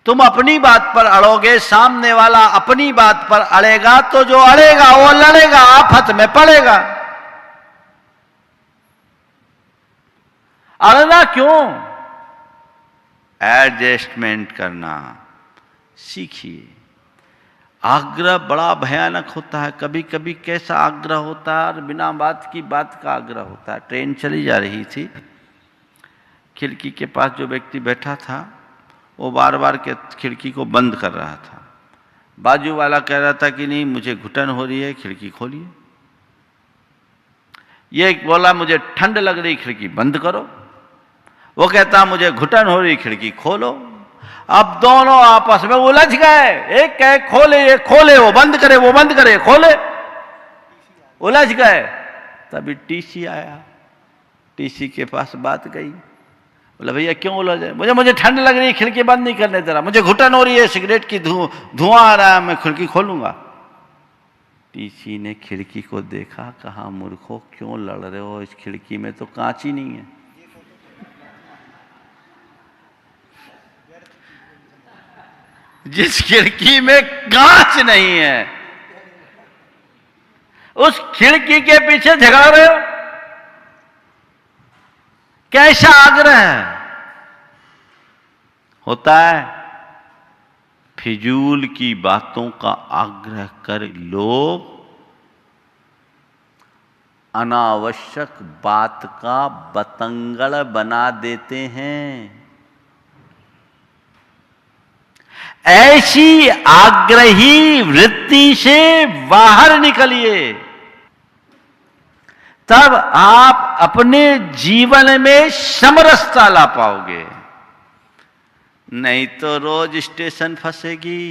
तुम अपनी बात पर अड़ोगे, सामने वाला अपनी बात पर अड़ेगा, तो जो अड़ेगा वो लड़ेगा, आफत में पड़ेगा। अड़ना क्यों? एडजस्टमेंट करना सीखिए। आग्रह बड़ा भयानक होता है। कभी कभी कैसा आग्रह होता है, और बिना बात की बात का आग्रह होता है। ट्रेन चली जा रही थी, खिड़की के पास जो व्यक्ति बैठा था वो बार बार के खिड़की को बंद कर रहा था। बाजू वाला कह रहा था कि नहीं मुझे घुटन हो रही है, खिड़की खोलिए। ये बोला मुझे ठंड लग रही, खिड़की बंद करो। वो कहता मुझे घुटन हो रही, खिड़की खोलो। अब दोनों आपस में उलझ गए। एक कहे खोले, ये खोले, वो बंद करे, वो बंद करे, खोले। उलझ गए। तभी टीसी आया, टीसी के पास बात गई। बोला भैया क्यों उलझे? मुझे ठंड लग रही है, खिड़की बंद नहीं करने दे रहा, मुझे घुटन हो रही है, सिगरेट की धुआं आ रहा है, मैं खिड़की खोलूंगा। टीसी ने खिड़की को देखा, कहा मूर्खों क्यों लड़ रहे हो, इस खिड़की में तो कांच ही नहीं है। जिस खिड़की में कांच नहीं है, उस खिड़की के पीछे झगड़ रहे हो। कैसा आग्रह है होता है? फिजूल की बातों का आग्रह कर लोग अनावश्यक बात का बतंगड़ बना देते हैं। ऐसी आग्रही वृत्ति से बाहर निकलिए, तब आप अपने जीवन में समरसता ला पाओगे। नहीं तो रोज स्टेशन फंसेगी।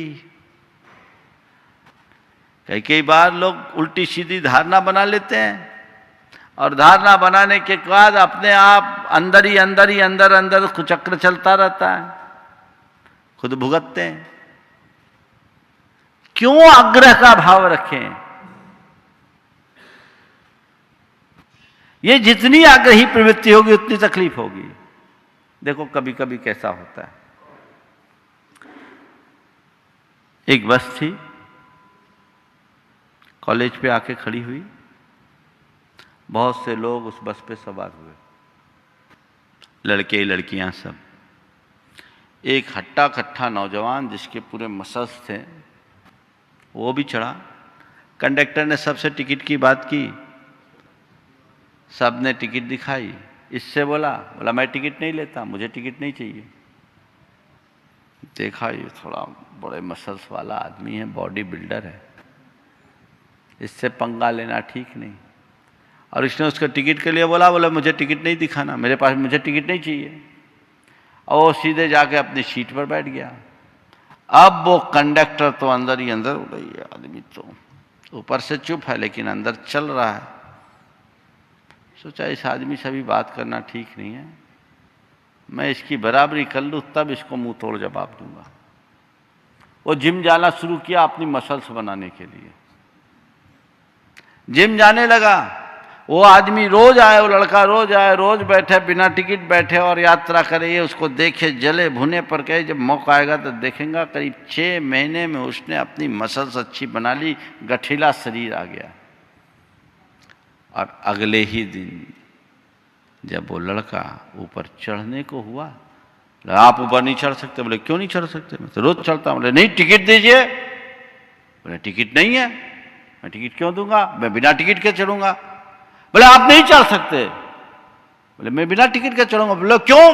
कई बार लोग उल्टी सीधी धारणा बना लेते हैं, और धारणा बनाने के बाद अपने आप अंदर ही अंदर कुचक्र चलता रहता है, खुद भुगतते हैं। क्यों आग्रह का भाव रखें? ये जितनी आग्रही प्रवृत्ति होगी उतनी तकलीफ होगी। देखो कभी कभी कैसा होता है, एक बस थी, कॉलेज पे आके खड़ी हुई, बहुत से लोग उस बस पे सवार हुए, लड़के लड़कियां सब। एक हट्टा कट्ठा नौजवान जिसके पूरे मसल्स थे वो भी चढ़ा। कंडक्टर ने सबसे टिकट की बात की, सब ने टिकट दिखाई। इससे बोला मैं टिकट नहीं लेता, मुझे टिकट नहीं चाहिए। देखा ये थोड़ा बड़े मसल्स वाला आदमी है, बॉडी बिल्डर है, इससे पंगा लेना ठीक नहीं। और इसने उसका टिकट के लिए बोला मुझे टिकट नहीं दिखाना, मेरे पास मुझे टिकट नहीं चाहिए। और वो सीधे जाके अपनी सीट पर बैठ गया। अब वो कंडक्टर तो अंदर ही अंदर, ये आदमी तो ऊपर से चुप है लेकिन अंदर चल रहा है। सोचा इस आदमी से भी बात करना ठीक नहीं है, मैं इसकी बराबरी कर लूँ तब इसको मुंह तोड़ जवाब दूंगा। वो जिम जाना शुरू किया अपनी मसल्स बनाने के लिए। जिम जाने लगा। वो आदमी रोज आए, वो लड़का रोज आए, रोज बैठे, बिना टिकट बैठे और यात्रा करे। ये उसको देखे जले भुने पर कहे जब मौका आएगा तो देखेंगा। करीब 6 महीने में उसने अपनी मसल्स अच्छी बना ली, गठीला शरीर आ गया। और अगले ही दिन जब वो लड़का ऊपर चढ़ने को हुआ, आप ऊपर नहीं चढ़ सकते। बोले क्यों नहीं चढ़ सकते, मैं तो रोज चढ़ता हूँ। बोले नहीं टिकट दीजिए। बोले टिकट नहीं है, मैं टिकट क्यों दूंगा, मैं बिना टिकट के चढ़ूंगा। बोले आप नहीं चढ़ सकते। बोले मैं बिना टिकट के चढ़ूंगा। बोले क्यों,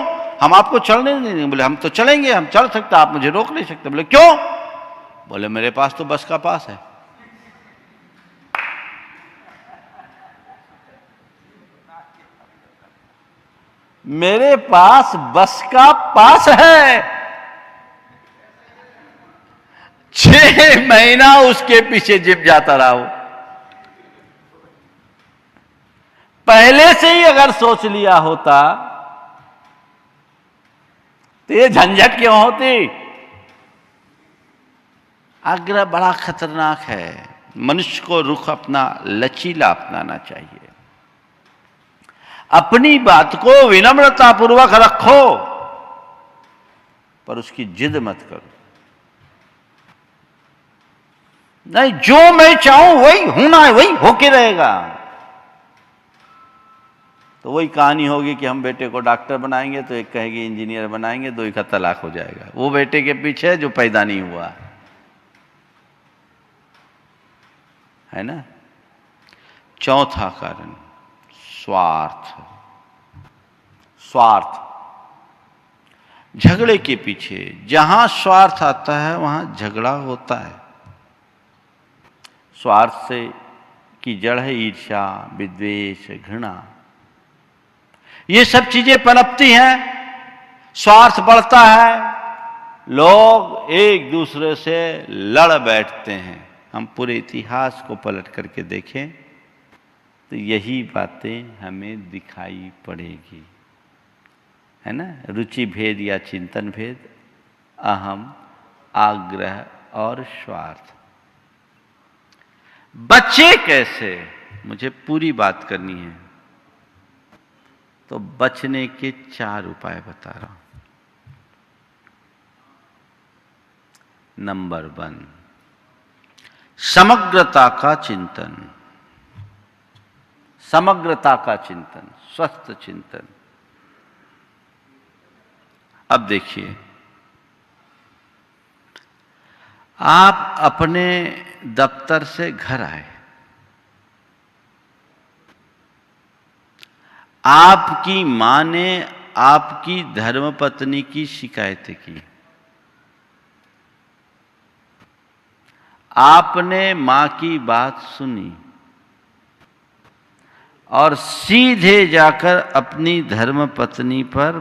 हम आपको चढ़ने नहीं देंगे। बोले हम तो चलेंगे, हम चढ़ सकते, आप मुझे रोक नहीं सकते। बोले क्यों। बोले मेरे पास तो बस का पास है। मेरे पास बस का पास है। 6 महीना उसके पीछे जिम जाता रहा हूं। पहले से ही अगर सोच लिया होता तो ये झंझट क्यों होती। आग्रह बड़ा खतरनाक है। मनुष्य को रुख अपना लचीला अपनाना चाहिए। अपनी बात को विनम्रता पूर्वक रखो। पर उसकी जिद मत करो। नहीं, जो मैं चाहूं वही होना है, वही होके रहेगा। तो वही कहानी होगी कि हम बेटे को डॉक्टर बनाएंगे तो एक कहेगी इंजीनियर बनाएंगे, दो ही का तलाक हो जाएगा। वो बेटे के पीछे है जो पैदा नहीं हुआ है ना। चौथा कारण स्वार्थ। स्वार्थ, झगड़े के पीछे, जहां स्वार्थ आता है वहां झगड़ा होता है। स्वार्थ से की जड़ है ईर्ष्या, विद्वेष, घृणा। ये सब चीजें पनपती हैं, स्वार्थ बढ़ता है, लोग एक दूसरे से लड़ बैठते हैं। हम पूरे इतिहास को पलट करके देखें तो यही बातें हमें दिखाई पड़ेगी, है ना। रुचि भेद या चिंतन भेद, अहम, आग्रह और स्वार्थ। बचे कैसे, मुझे पूरी बात करनी है, तो बचने के 4 उपाय बता रहा हूं। नंबर 1, समग्रता का चिंतन। समग्रता का चिंतन, स्वस्थ चिंतन। अब देखिए, आप अपने दफ्तर से घर आए, आपकी मां ने आपकी धर्मपत्नी की शिकायतें की, आपने मां की बात सुनी और सीधे जाकर अपनी धर्मपत्नी पर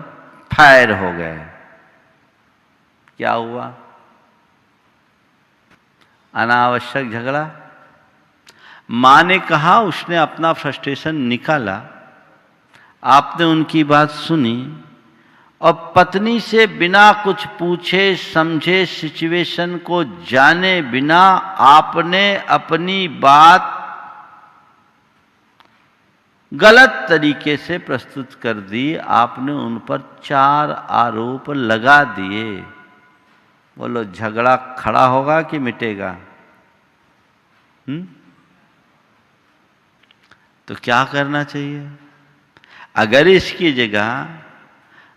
फायर हो गए। क्या हुआ? अनावश्यक झगड़ा। मां ने कहा, उसने अपना फ्रस्ट्रेशन निकाला, आपने उनकी बात सुनी और पत्नी से बिना कुछ पूछे समझे, सिचुएशन को जाने बिना आपने अपनी बात गलत तरीके से प्रस्तुत कर दी। आपने उन पर 4 आरोप लगा दिए। बोलो, झगड़ा खड़ा होगा कि मिटेगा? तो क्या करना चाहिए? अगर इसकी जगह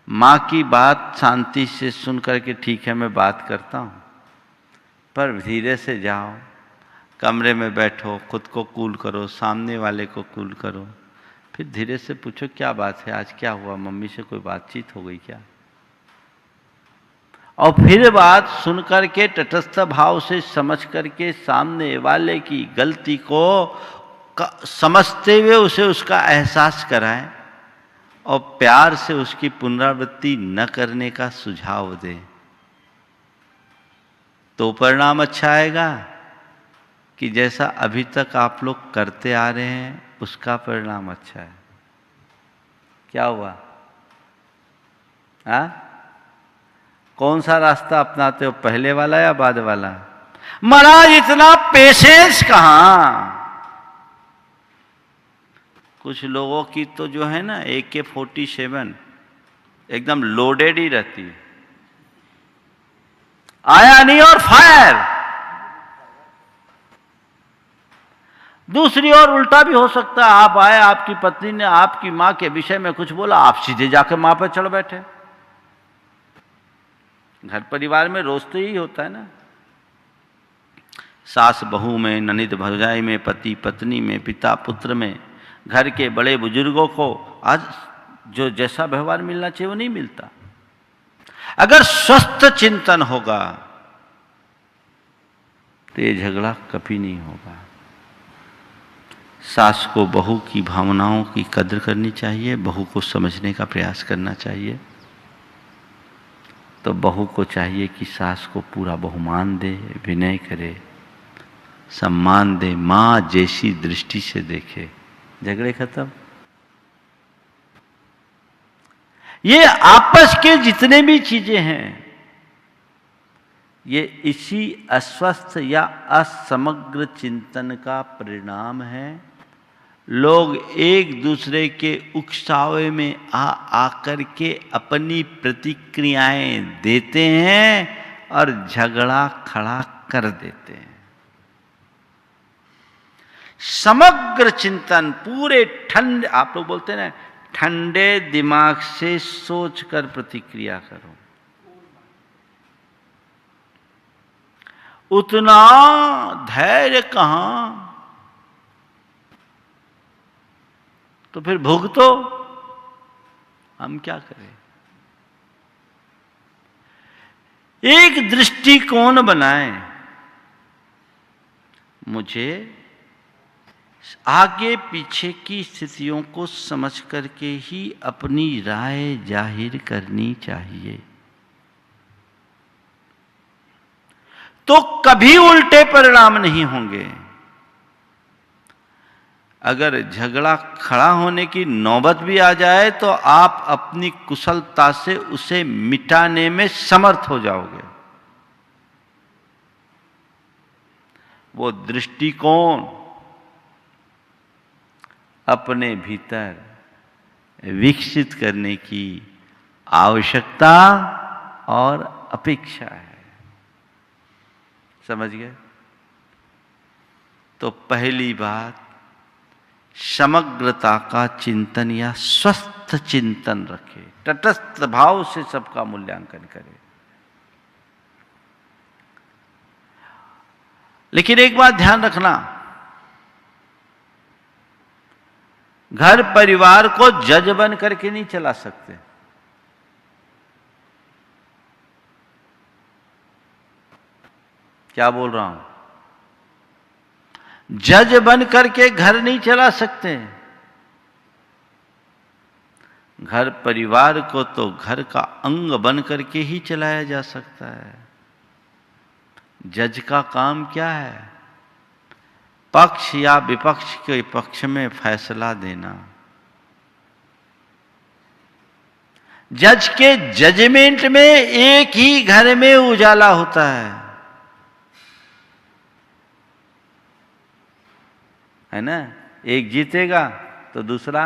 मां की बात शांति से सुन करके, ठीक है मैं बात करता हूं, पर धीरे से जाओ, कमरे में बैठो, खुद को कूल करो, सामने वाले को कूल करो, फिर धीरे से पूछो क्या बात है, आज क्या हुआ, मम्मी से कोई बातचीत हो गई क्या? और फिर बात सुन करके तटस्थ भाव से समझ करके सामने वाले की गलती को समझते हुए उसे उसका एहसास कराएं और प्यार से उसकी पुनरावृत्ति न करने का सुझाव दें। तो परिणाम अच्छा आएगा कि जैसा अभी तक आप लोग करते आ रहे हैं उसका परिणाम अच्छा है। क्या हुआ? कौन सा रास्ता अपनाते हो, पहले वाला या बाद वाला? महाराज इतना पेशेंस कहां। कुछ लोगों की तो जो है ना AK-47 एकदम लोडेड ही रहती है, आया नहीं और फायर। दूसरी ओर उल्टा भी हो सकता है, आप आए, आपकी पत्नी ने आपकी मां के विषय में कुछ बोला, आप सीधे जाकर मां पर चढ़ बैठे। घर परिवार में रोज तो यही होता है ना, सास बहू में, ननिद भरजाई में, पति पत्नी में, पिता पुत्र में, घर के बड़े बुजुर्गों को आज जो जैसा व्यवहार मिलना चाहिए वो नहीं मिलता। अगर स्वस्थ चिंतन होगा तो ये झगड़ा कभी नहीं होगा। सास को बहू की भावनाओं की कद्र करनी चाहिए, बहू को समझने का प्रयास करना चाहिए। तो बहू को चाहिए कि सास को पूरा बहुमान दे, विनय करे, सम्मान दे, मां जैसी दृष्टि से देखे। झगड़े खत्म। ये आपस के जितने भी चीजें हैं ये इसी अस्वस्थ या असमग्र चिंतन का परिणाम है, लोग एक दूसरे के उकसावे में आकर के अपनी प्रतिक्रियाएं देते हैं और झगड़ा खड़ा कर देते हैं। समग्र चिंतन, पूरे ठंडे, आप लोग बोलते हैं ना, ठंडे दिमाग से सोचकर प्रतिक्रिया करो। उतना धैर्य कहां, तो फिर भुगतो, हम क्या करें। एक दृष्टिकोण बनाएं, मुझे आगे पीछे की स्थितियों को समझ करके ही अपनी राय जाहिर करनी चाहिए। तो कभी उल्टे परिणाम नहीं होंगे। अगर झगड़ा खड़ा होने की नौबत भी आ जाए तो आप अपनी कुशलता से उसे मिटाने में समर्थ हो जाओगे। वो दृष्टिकोण अपने भीतर विकसित करने की आवश्यकता और अपेक्षा है। समझ गए? तो पहली बात, समग्रता का चिंतन या स्वस्थ चिंतन रखे, तटस्थ भाव से सबका मूल्यांकन करे। लेकिन एक बात ध्यान रखना, घर परिवार को जज बन करके नहीं चला सकते। क्या बोल रहा हूं? जज बन करके घर नहीं चला सकते। घर परिवार को तो घर का अंग बन करके ही चलाया जा सकता है। जज का काम क्या है? पक्ष या विपक्ष के पक्ष में फैसला देना। जज के जजमेंट में एक ही घर में उजाला होता है ना? एक जीतेगा तो दूसरा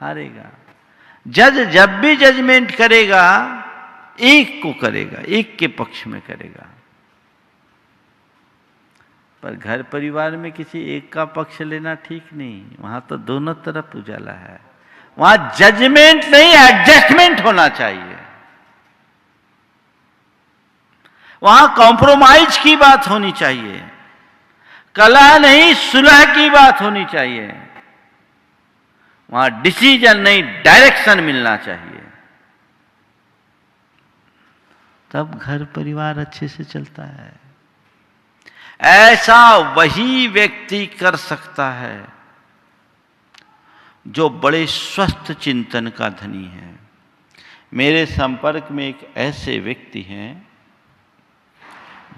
हारेगा। जज जब भी जजमेंट करेगा, एक को करेगा, एक के पक्ष में करेगा। पर घर परिवार में किसी एक का पक्ष लेना ठीक नहीं, वहां तो दोनों तरफ उजाला है। वहां जजमेंट नहीं, एडजस्टमेंट होना चाहिए। वहां कॉम्प्रोमाइज की बात होनी चाहिए, कलह नहीं सुलह की बात होनी चाहिए। वहां डिसीजन नहीं, डायरेक्शन मिलना चाहिए। तब घर परिवार अच्छे से चलता है। ऐसा वही व्यक्ति कर सकता है जो बड़े स्वस्थ चिंतन का धनी है। मेरे संपर्क में एक ऐसे व्यक्ति हैं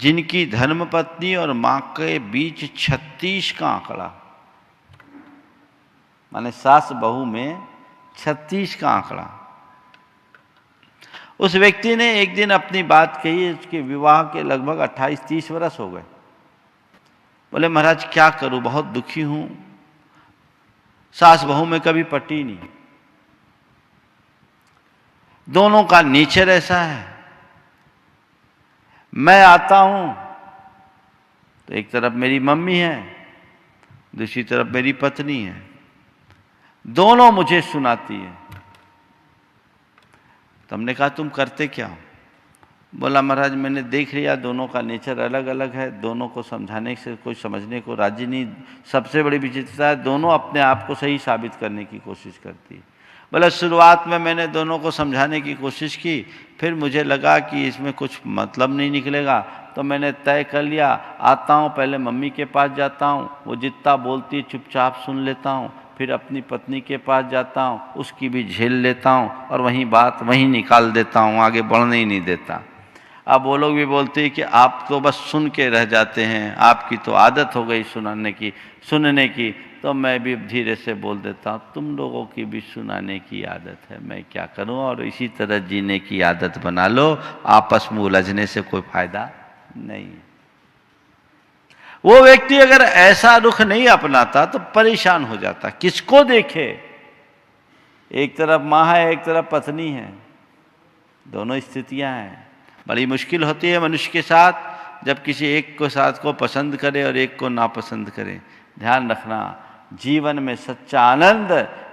जिनकी धर्मपत्नी और मां के बीच 36 का आंकड़ा, माने सास बहू में 36 का आंकड़ा। उस व्यक्ति ने एक दिन अपनी बात कही, उसके विवाह के लगभग 28-30 वर्ष हो गए। बोले महाराज क्या करूं, बहुत दुखी हूं, सास बहू में कभी पटी नहीं। दोनों का नेचर ऐसा है। मैं आता हूं तो एक तरफ मेरी मम्मी है, दूसरी तरफ मेरी पत्नी है, दोनों मुझे सुनाती है। तो हमने कहा तुम करते क्या हो? बोला महाराज मैंने देख लिया दोनों का नेचर अलग अलग है, दोनों को समझाने से कोई समझने को राजी नहीं। सबसे बड़ी विचित्रता है दोनों अपने आप को सही साबित करने की कोशिश करती है। बोला शुरुआत में मैंने दोनों को समझाने की कोशिश की, फिर मुझे लगा कि इसमें कुछ मतलब नहीं निकलेगा, तो मैंने तय कर लिया आता हूँ, पहले मम्मी के पास जाता हूँ, वो जितना बोलती है चुपचाप सुन लेता हूँ, फिर अपनी पत्नी के पास जाता हूँ, उसकी भी झेल लेता हूँ और वहीं बात वहीं निकाल देता हूँ, आगे बढ़ने ही नहीं देता। अब वो लोग भी बोलते हैं कि आप तो बस सुन के रह जाते हैं, आपकी तो आदत हो गई सुनने की। तो मैं भी धीरे से बोल देता हूँ तुम लोगों की भी सुनाने की आदत है, मैं क्या करूँ, और इसी तरह जीने की आदत बना लो, आपस में उलझने से कोई फायदा नहीं। वो व्यक्ति अगर ऐसा रुख नहीं अपनाता तो परेशान हो जाता। किसको देखे? एक तरफ माँ है, एक तरफ पत्नी है, दोनों स्थितियां हैं। बड़ी मुश्किल होती है मनुष्य के साथ जब किसी एक को साथ को पसंद करे और एक को नापसंद करे। ध्यान रखना, जीवन में सच्चा आनंद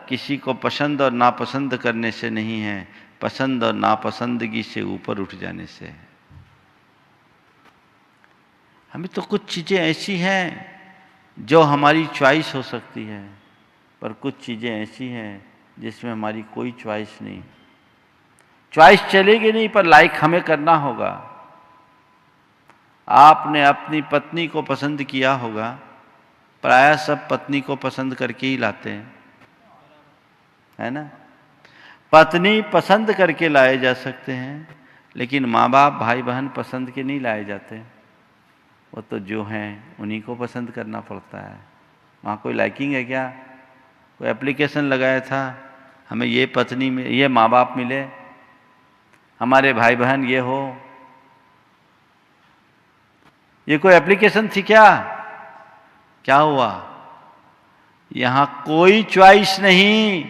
किसी को पसंद और नापसंद करने से नहीं है, पसंद और नापसंदगी से ऊपर उठ जाने से है। हमें तो कुछ चीज़ें ऐसी हैं जो हमारी चॉइस हो सकती है, पर कुछ चीज़ें ऐसी हैं जिसमें हमारी कोई चॉइस नहीं। चॉइस चलेगी नहीं, पर लाइक हमें करना होगा। आपने अपनी पत्नी को पसंद किया होगा, प्रायः सब पत्नी को पसंद करके ही लाते हैं, है ना? पत्नी पसंद करके लाए जा सकते हैं, लेकिन माँ बाप भाई बहन पसंद के नहीं लाए जाते। वो तो जो हैं उन्हीं को पसंद करना पड़ता है। वहाँ कोई लाइकिंग है क्या? कोई एप्लीकेशन लगाया था हमें ये पत्नी में ये माँ बाप मिले, हमारे भाई बहन ये हो, ये कोई एप्लीकेशन थी क्या? क्या हुआ? यहां कोई चॉइस नहीं,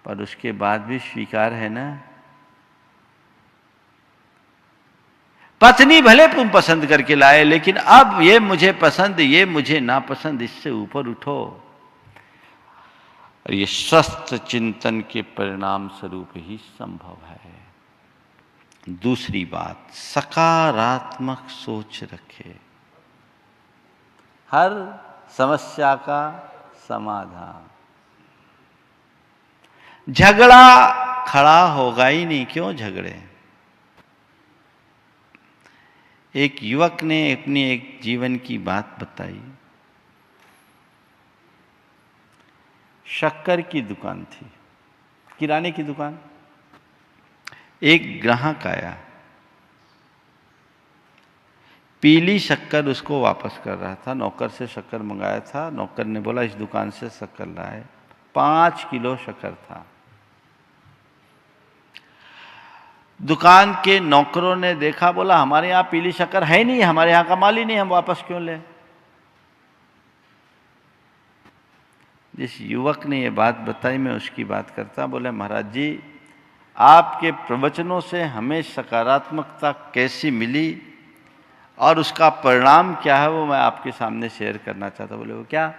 पर उसके बाद भी स्वीकार है ना। पत्नी भले तुम पसंद करके लाए, लेकिन अब ये मुझे पसंद, ये मुझे नापसंद, इससे ऊपर उठो। और ये स्वस्थ चिंतन के परिणाम स्वरूप ही संभव है। दूसरी बात, सकारात्मक सोच रखे। हर समस्या का समाधान। झगड़ा खड़ा होगा ही नहीं, क्यों झगड़े? एक युवक ने अपनी एक जीवन की बात बताई। शक्कर की दुकान थी, किराने की दुकान। एक ग्राहक आया, पीली शक्कर उसको वापस कर रहा था। नौकर से शक्कर मंगाया था, नौकर ने बोला इस दुकान से शक्कर लाए। 5 किलो शक्कर था। दुकान के नौकरों ने देखा, बोला हमारे यहाँ पीली शक्कर है नहीं, हमारे यहाँ का माल ही नहीं, हम वापस क्यों लें? जिस युवक ने ये बात बताई, मैं उसकी बात करता। बोले महाराज जी, आपके प्रवचनों से हमें सकारात्मकता कैसी मिली और उसका परिणाम क्या है, वो मैं आपके सामने शेयर करना चाहता। बोले वो क्या?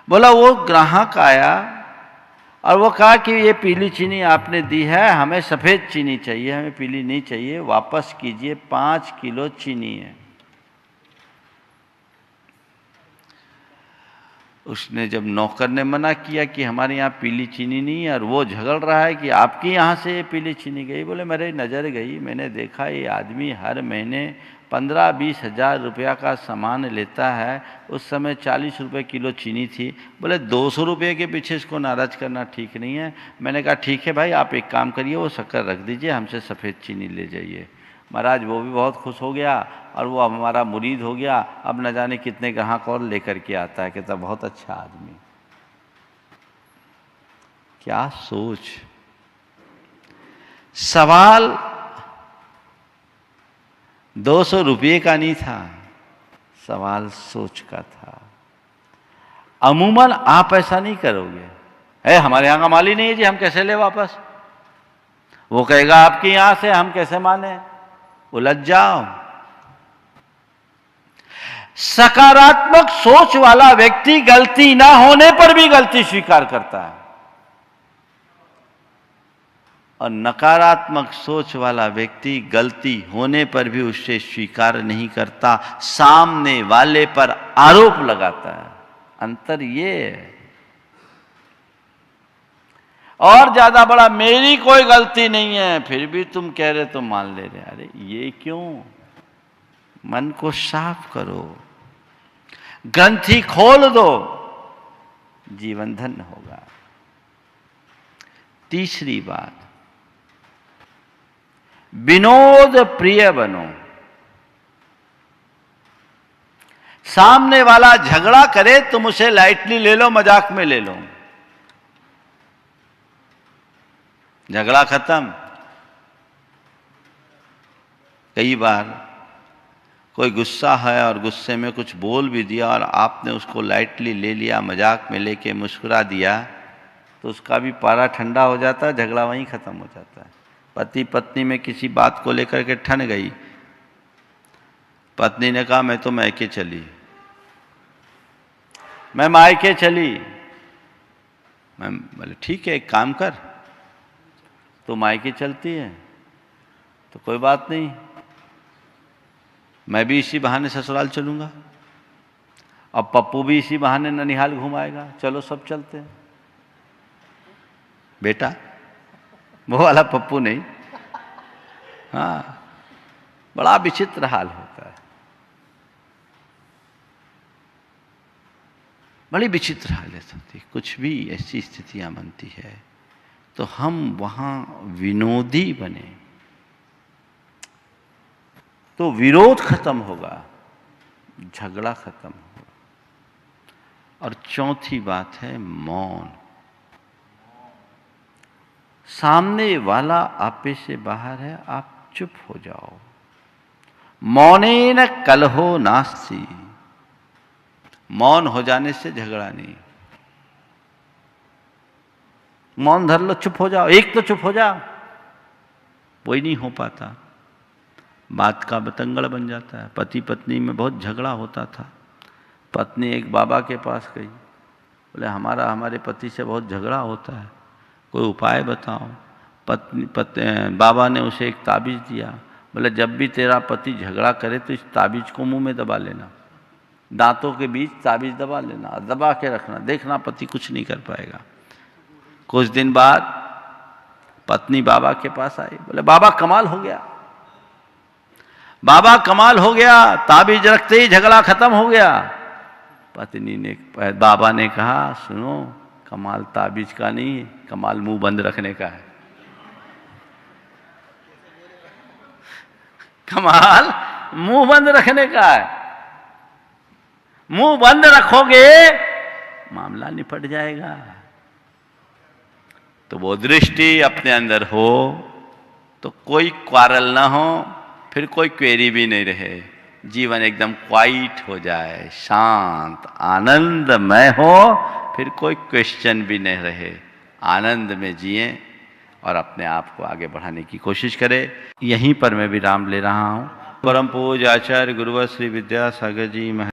बोला वो ग्राहक आया और वो कहा कि ये पीली चीनी आपने दी है, हमें सफ़ेद चीनी चाहिए, हमें पीली नहीं चाहिए, वापस कीजिए, 5 किलो चीनी है। उसने जब नौकर ने मना किया कि हमारे यहाँ पीली चीनी नहीं है, और वो झगड़ रहा है कि आपके यहाँ से ये पीली चीनी गई। बोले मेरे नज़र गई, मैंने देखा ये आदमी हर महीने 15-20 हज़ार रुपया का सामान लेता है। उस समय 40 रुपये किलो चीनी थी। बोले 200 रुपये के पीछे इसको नाराज़ करना ठीक नहीं है। मैंने कहा ठीक है भाई, आप एक काम करिए, वो शक्कर रख दीजिए, हमसे सफ़ेद चीनी ले जाइए। महाराज वो भी बहुत खुश हो गया और वो हमारा मुरीद हो गया। अब न जाने कितने ग्राहक और लेकर के आता है। कहता बहुत अच्छा आदमी। क्या सोच! सवाल 200 रुपये का नहीं था, सवाल सोच का था। अमूमन आप ऐसा नहीं करोगे, है हमारे यहाँ का माल ही नहीं है जी, हम कैसे ले वापस? वो कहेगा आपके यहां से, हम कैसे माने? उलझ जाओ। सकारात्मक सोच वाला व्यक्ति गलती ना होने पर भी गलती स्वीकार करता है, और नकारात्मक सोच वाला व्यक्ति गलती होने पर भी उसे स्वीकार नहीं करता, सामने वाले पर आरोप लगाता है। अंतर ये है। और ज्यादा बड़ा, मेरी कोई गलती नहीं है, फिर भी तुम कह रहे तो मान ले रहे। अरे ये क्यों? मन को साफ करो, ग्रंथि खोल दो, जीवन धन्य होगा। तीसरी बात, विनोद प्रिय बनो। सामने वाला झगड़ा करे, तुम उसे लाइटली ले लो, मजाक में ले लो, झगड़ा खत्म। कई बार कोई गुस्सा है और गुस्से में कुछ बोल भी दिया और आपने उसको लाइटली ले लिया, मजाक में लेके मुस्कुरा दिया, तो उसका भी पारा ठंडा हो जाता है, झगड़ा वहीं ख़त्म हो जाता है। पति पत्नी में किसी बात को लेकर के ठन गई, पत्नी ने कहा मैं तो मायके चली, मैं मायके चली। मैं बोले ठीक है, एक काम कर, तो मायके चलती है तो कोई बात नहीं, मैं भी इसी बहाने ससुराल चलूँगा, अब पप्पू भी इसी बहाने ननिहाल घुमाएगा, चलो सब चलते हैं। बेटा, वो वाला पप्पू नहीं, हाँ, बड़ा विचित्र हाल होता है, बड़ी विचित्र हालत होती है। कुछ भी ऐसी स्थितियां बनती है तो हम वहाँ विनोदी बने तो विरोध खत्म होगा, झगड़ा खत्म होगा। और चौथी बात है मौन। सामने वाला आपे से बाहर है, आप चुप हो जाओ। मौनेन कलहो नास्ति, मौन हो जाने से झगड़ा नहीं। मौन धर लो, चुप हो जाओ, एक तो चुप हो जाओ, वही नहीं हो पाता, बात का बतंगड़ बन जाता है। पति पत्नी में बहुत झगड़ा होता था। पत्नी एक बाबा के पास गई, बोले हमारे पति से बहुत झगड़ा होता है, कोई उपाय बताओ। बाबा ने उसे एक ताबीज़ दिया, बोले जब भी तेरा पति झगड़ा करे तो इस ताबीज़ को मुंह में दबा लेना, दांतों के बीच ताबीज़ दबा लेना, दबा के रखना, देखना पति कुछ नहीं कर पाएगा। कुछ दिन बाद पत्नी बाबा के पास आई, बोले बाबा कमाल हो गया, बाबा कमाल हो गया, ताबीज रखते ही झगड़ा खत्म हो गया। पत्नी ने, बाबा ने कहा सुनो, कमाल ताबीज का नहीं, कमाल मुंह बंद रखने का है। कमाल मुंह बंद रखने का है, मुंह बंद रखोगे मामला निपट जाएगा। तो वो दृष्टि अपने अंदर हो तो कोई क्वारल ना हो, फिर कोई क्वेरी भी नहीं रहे, जीवन एकदम क्वाइट हो जाए, शांत आनंदमय हो, फिर कोई क्वेश्चन भी नहीं रहे, आनंद में जिए और अपने आप को आगे बढ़ाने की कोशिश करें। यहीं पर मैं विराम ले रहा हूँ। परम पूज्य आचार्य गुरुवर श्री विद्यासागर जी महाराज